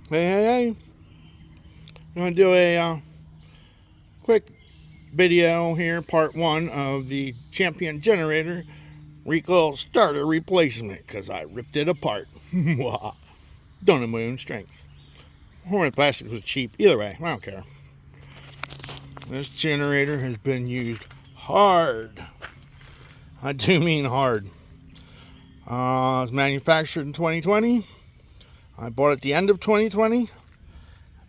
Hey. I'm going to do a quick video here, part 1 of the Champion generator recoil starter replacement, because I ripped it apart. Done in my own strength. Hornet plastic was cheap. Either way, I don't care. This generator has been used hard. I do mean hard. It was manufactured in 2020. I bought it at the end of 2020.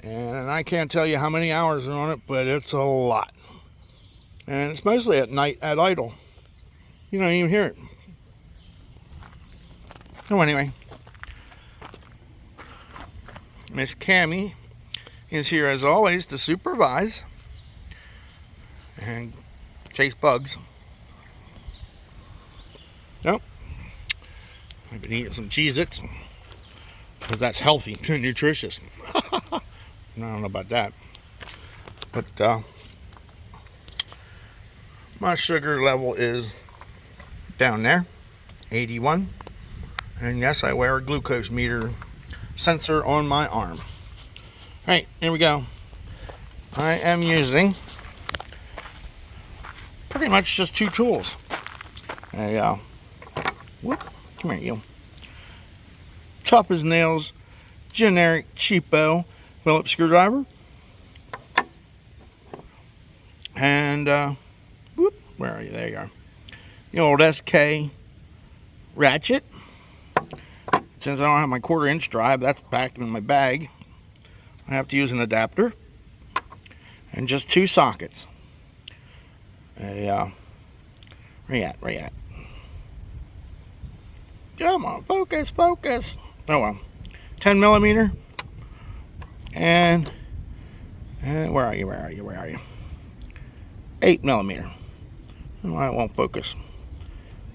And I can't tell you how many hours are on it, but it's a lot. And it's mostly at night at idle. You don't even hear it. So anyway, Miss Cammie is here as always to supervise and chase bugs. Nope. I've been eating some Cheez-Its because that's healthy and nutritious. I don't know about that. But my sugar level is down there, 81. And yes, I wear a glucose meter sensor on my arm. Alright, here we go. I am using pretty much just 2 tools. Come here, you. Tough as nails, generic cheapo Phillips screwdriver. And where are you? There you are. The old SK ratchet. Since I don't have my 1/4-inch drive, that's packed in my bag. I have to use an adapter and just 2 sockets. Where you at? Come on, focus. Oh well. 10 millimeter. And where are you? 8 millimeter. Well, it won't focus.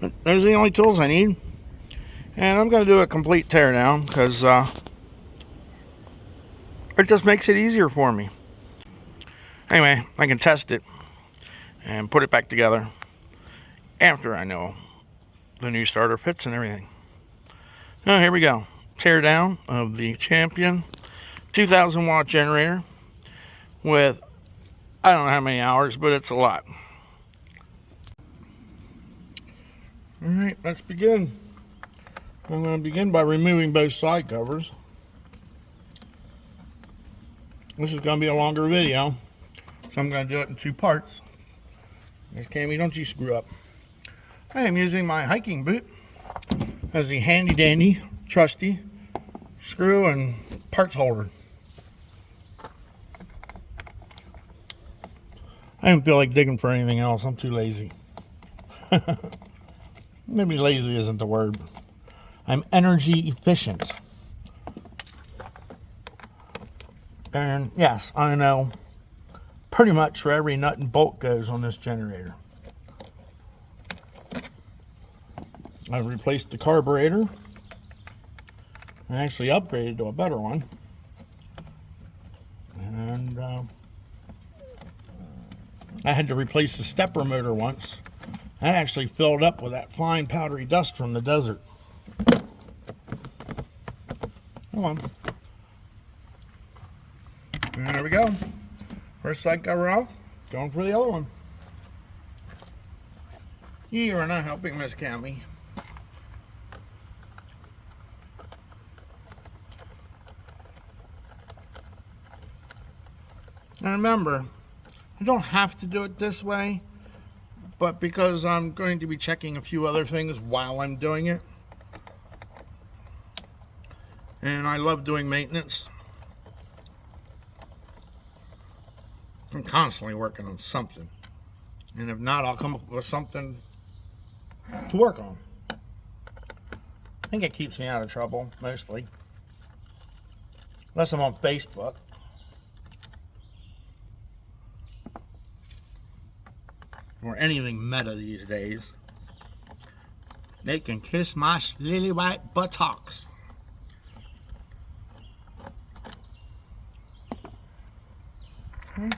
But those are the only tools I need. And I'm going to do a complete teardown because it just makes it easier for me. Anyway, I can test it and put it back together after I know the new starter fits and everything. Now, here we go. Teardown of the Champion 2000 watt generator with, I don't know how many hours, but it's a lot. Alright, let's begin. I'm going to begin by removing both side covers. This is going to be a longer video, so I'm going to do it in 2 parts. Miss Cammie, don't you screw up. I am using my hiking boot as the handy dandy, trusty screw and parts holder. I don't feel like digging for anything else. I'm too lazy. Maybe lazy isn't the word. I'm energy efficient. And yes, I know pretty much where every nut and bolt goes on this generator. I've replaced the carburetor. I actually upgraded to a better one. And I had to replace the stepper motor once. I actually filled up with that fine powdery dust from the desert. Come on. And there we go. First side cover off. Going for the other one. You are not helping, Miss Cammie. And remember, I don't have to do it this way, but because I'm going to be checking a few other things while I'm doing it, and I love doing maintenance, I'm constantly working on something, and if not, I'll come up with something to work on. I think it keeps me out of trouble, mostly, unless I'm on Facebook. Or anything meta these days. They can kiss my lily white buttocks. Okay.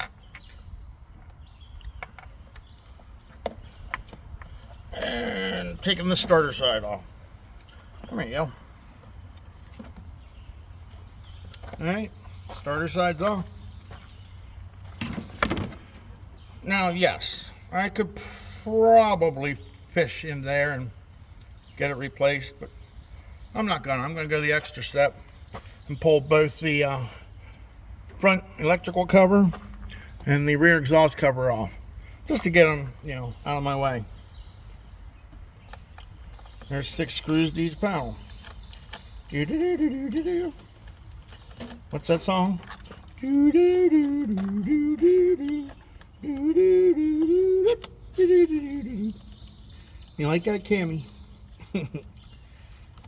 And taking the starter side off. There you go. Alright, starter side's off. Now, yes, I could probably fish in there and get it replaced, but I'm not gonna. I'm gonna go the extra step and pull both the front electrical cover and the rear exhaust cover off, just to get them, you know, out of my way. There's 6 screws to each panel. What's that song? You like that, Cammy?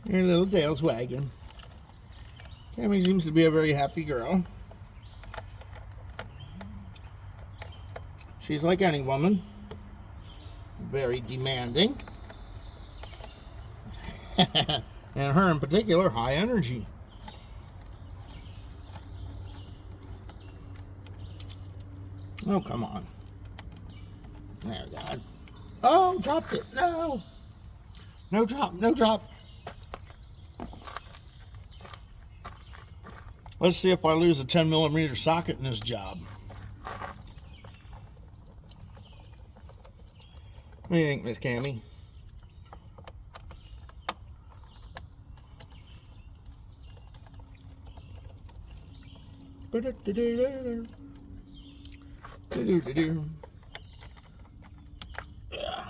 Your little tail's wagging. Cammy seems to be a very happy girl. She's like any woman, very demanding. And her in particular, high energy. Oh, come on. There, God. Oh, dropped it. No. No drop, no drop. Let's see if I lose a 10mm socket in this job. What do you think, Miss Cammy? Yeah.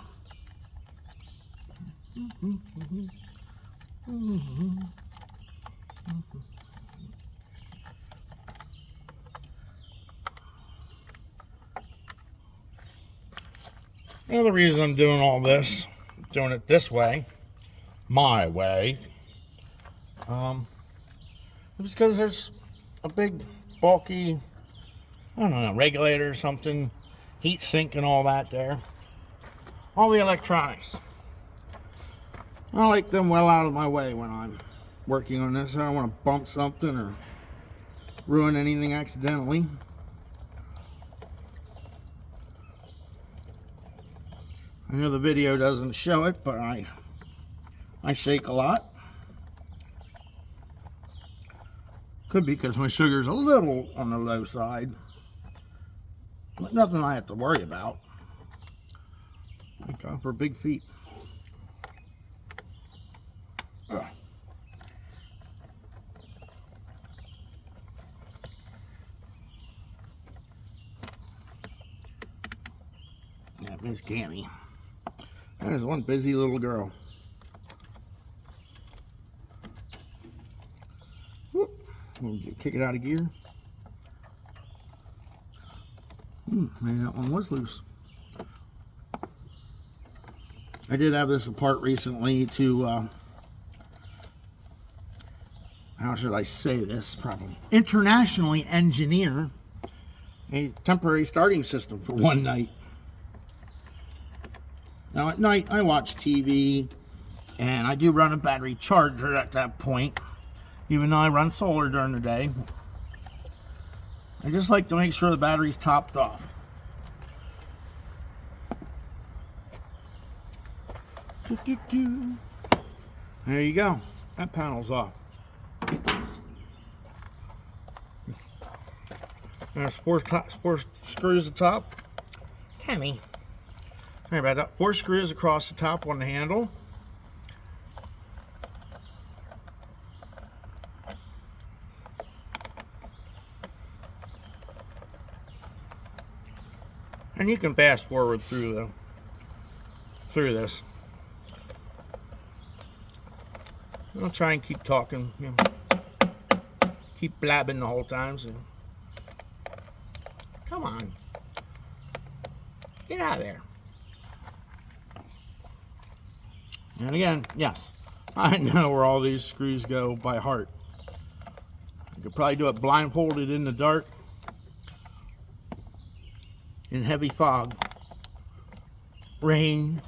Now the reason I'm doing all this, doing it this way, my way, is because there's a big bulky, I don't know, regulator or something, heat sink and all that there. All the electronics. I like them well out of my way when I'm working on this. I don't want to bump something or ruin anything accidentally. I know the video doesn't show it, but I shake a lot. Could be because my sugar's a little on the low side. But nothing I have to worry about. Thank God for big feet. Ugh. Yeah, Miss Cammy. That is one busy little girl. Whoop. We'll kick it out of gear. Maybe that one was loose. I did have this apart recently to, how should I say this properly? Internationally engineer a temporary starting system for one night. Now at night I watch TV and I do run a battery charger at that point, even though I run solar during the day. I just like to make sure the battery's topped off. There you go. That panel's off. There's four screws at the top. Cammy. Sorry about that. 4 screws across the top on the handle. And you can fast forward through this. I'll try and keep talking, you know, keep blabbing the whole time. So. Come on, get out of there. And again, yes, I know where all these screws go by heart. You could probably do it blindfolded in the dark, in heavy fog, rain.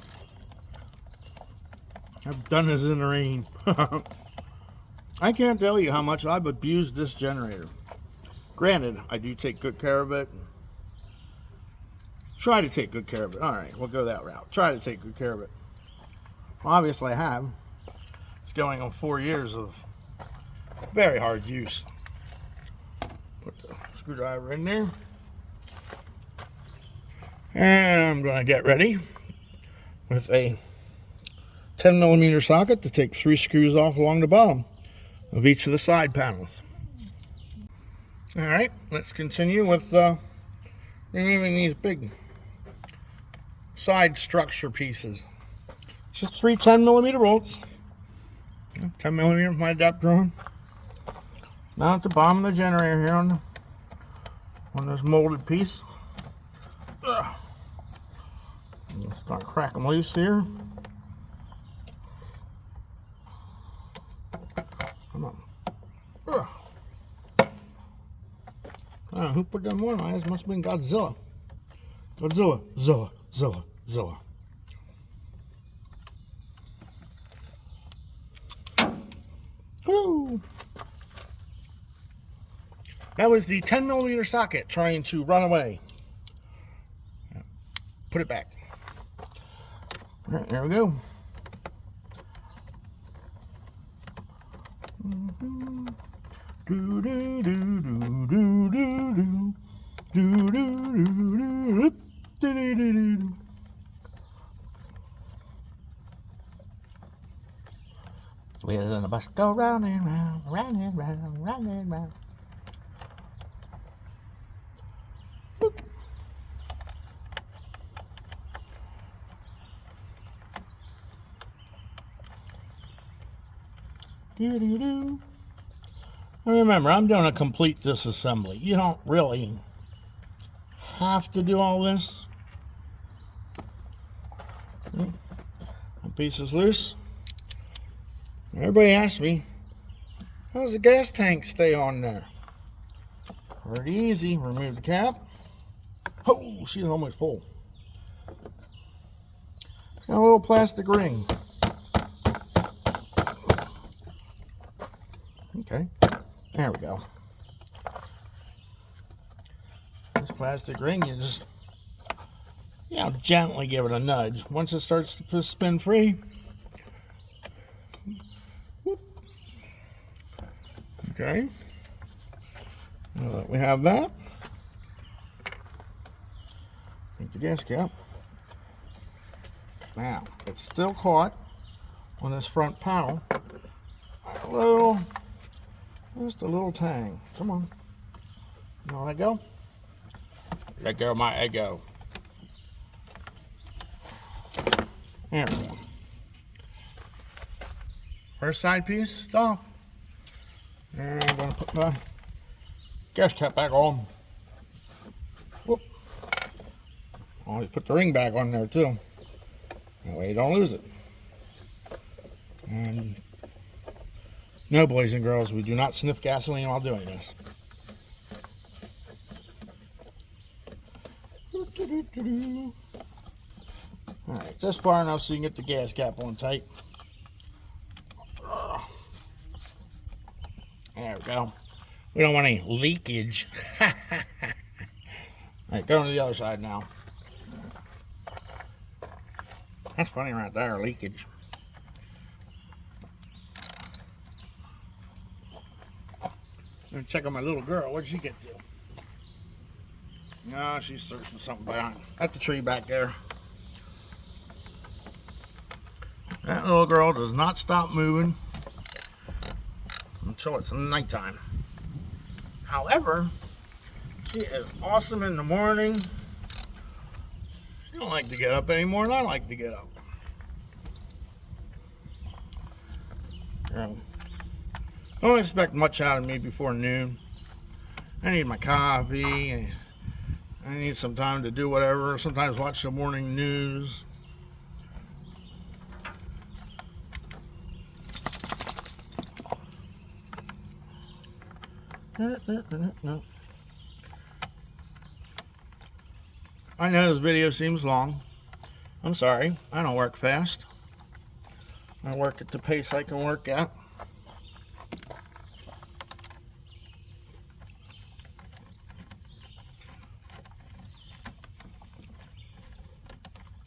I've done this in the rain. I can't tell you how much I've abused this generator. Granted, I do take good care of it. Try to take good care of it. All right, we'll go that route. Try to take good care of it. Well, obviously I have. It's going on 4 years of very hard use. screwdriver in there. And I'm going to get ready with a 10mm socket to take 3 screws off along the bottom of each of the side panels. Alright, let's continue with removing these big side structure pieces. Just 3 10mm bolts. 10mm with my adapter on. Now at the bottom of the generator here on this molded piece. I'm going to start cracking loose here. Come on. I don't know who put them on eyes. Must have been Godzilla. Godzilla. Zilla. Woo! That was the 10mm socket trying to run away. Put it back. All right, there we go. We're gonna bust go round and round, round and round, round and round. Boop. Doo-doo-doo. Remember, I'm doing a complete disassembly. You don't really have to do all this. One piece is loose. Everybody asks me, how does the gas tank stay on there? Pretty easy. Remove the cap. Oh, she's almost full. It's got a little plastic ring. Okay, there we go. This plastic ring, you just, gently give it a nudge. Once it starts to spin free, whoop. Okay, we have that. Take the gas cap. Now, it's still caught on this front panel. Just a little tang. Come on. You want to let go? Let go of my ego. There we go. First side piece, stop. And I'm going to put my gas cap back on. Whoop. Always put the ring back on there too. That way you don't lose it. And no, boys and girls, we do not sniff gasoline while doing this. Alright, just far enough so you can get the gas cap on tight. There we go. We don't want any leakage. Alright, going to the other side now. That's funny right there, leakage. I'm check on my little girl. What'd she get to? No, she's searching something behind at the tree back there. That little girl does not stop moving until it's nighttime. However, she is awesome in the morning. She don't like to get up any more than I like to get up. Don't expect much out of me before noon. I need my coffee, and I need some time to do whatever. Sometimes watch the morning news. I know this video seems long. I'm sorry. I don't work fast. I work at the pace I can work at.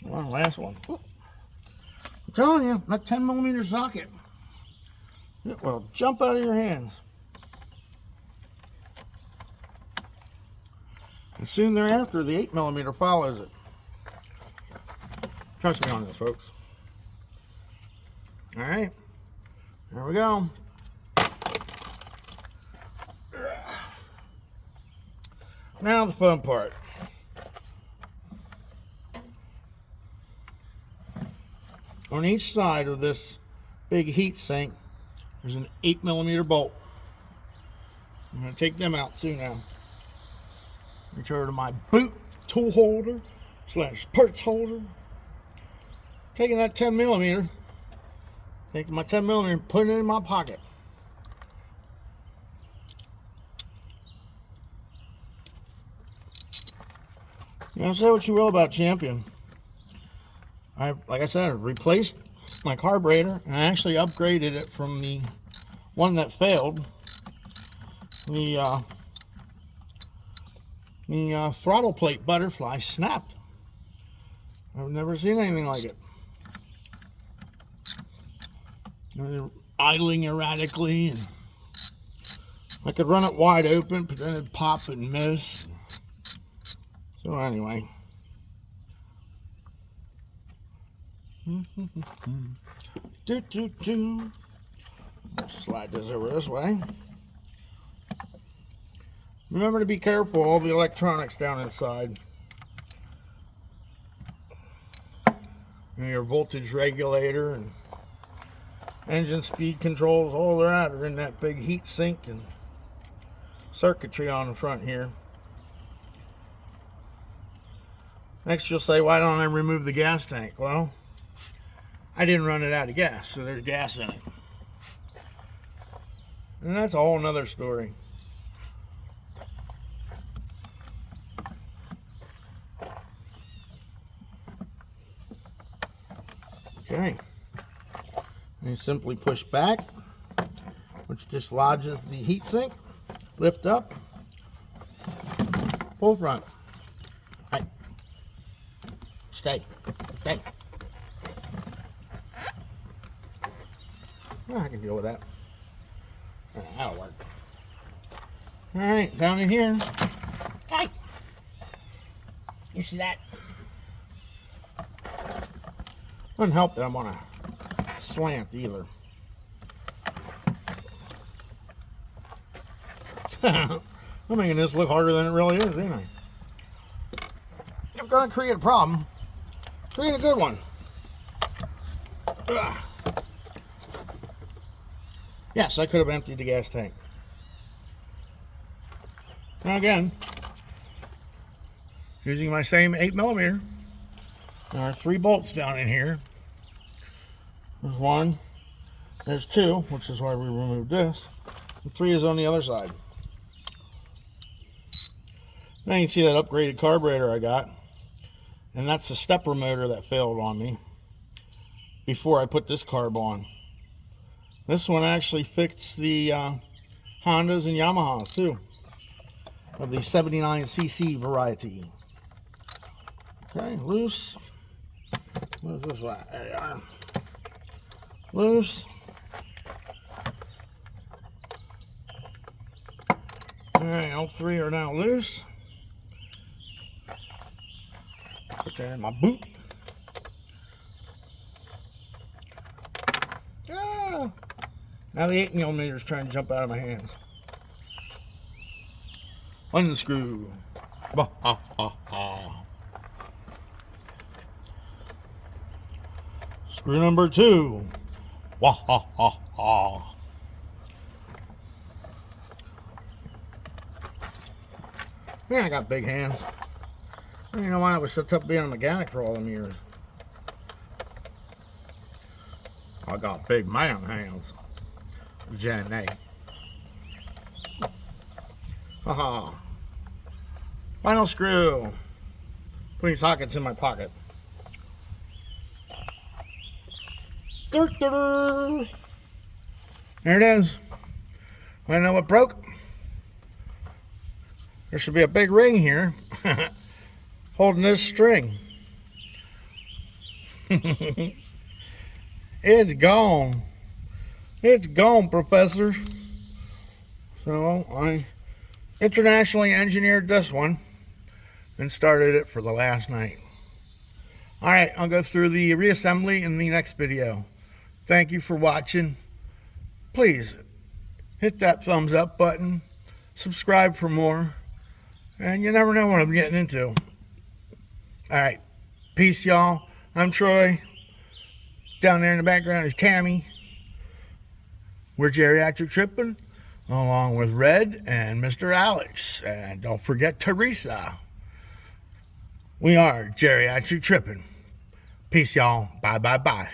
Well, last one. I'm telling you, that 10mm socket, it will jump out of your hands. And soon thereafter, the 8mm follows it. Trust me on this, folks. All right, there we go. Now the fun part. On each side of this big heat sink, there's an 8mm bolt. I'm going to take them out too now. Reach over to my boot tool holder / parts holder. Taking that 10mm, taking my 10mm and putting it in my pocket. You know, say what you will about Champion. Like I said, I replaced my carburetor and I actually upgraded it from the one that failed. The throttle plate butterfly snapped. I've never seen anything like it. They're idling erratically, and I could run it wide open, but then it'd pop and miss. So anyway. Slide this over this way. Remember to be careful, all the electronics down inside. And your voltage regulator and engine speed controls, all that are in that big heat sink and circuitry on the front here. Next you'll say, why don't I remove the gas tank? Well, I didn't run it out of gas, so there's gas in it. And that's a whole nother story. Okay. And you simply push back, which dislodges the heat sink. Lift up. Full front. Right. Stay. Stay. Oh, I can deal with that. That'll work. Alright, down in here. Hey! You see that? Doesn't help that I'm on a slant either. I'm making this look harder than it really is, ain't I? I'm gonna create a problem. Create a good one. Ugh. Yes, I could have emptied the gas tank. Now again, using my same 8mm, there are 3 bolts down in here. There's 1, there's 2, which is why we removed this, and 3 is on the other side. Now you can see that upgraded carburetor I got, and that's the stepper motor that failed on me before I put this carb on. This one actually fixed the Hondas and Yamahas too, of the 79cc variety. Okay, loose. What is this one? There you are. Loose. Alright, all 3 are now loose. Put that in my boot. Ah! Now the 8mm is trying to jump out of my hands. Unscrew. Bah, ha, ha, ha. Screw number 2. Wah, ha, ha, ha. Man, I got big hands. I don't know why I was so tough being a mechanic for all them years. I got big man hands. Jenny. Haha. Final screw. Putting sockets in my pocket. There it is. Want to know what broke? There should be a big ring here holding this string. It's gone. It's gone, Professor. So I internationally engineered this one. and started it for the last night. All right, I'll go through the reassembly in the next video. Thank you for watching. Please hit that thumbs up button, subscribe for more, and you never know what I'm getting into. All right, peace, y'all. I'm Troy. Down there in the background is Cammy. We're Geriatric Tripping, along with Red and Mr. Alex. And don't forget Teresa. We are Geriatric Tripping. Peace, y'all. Bye, bye, bye.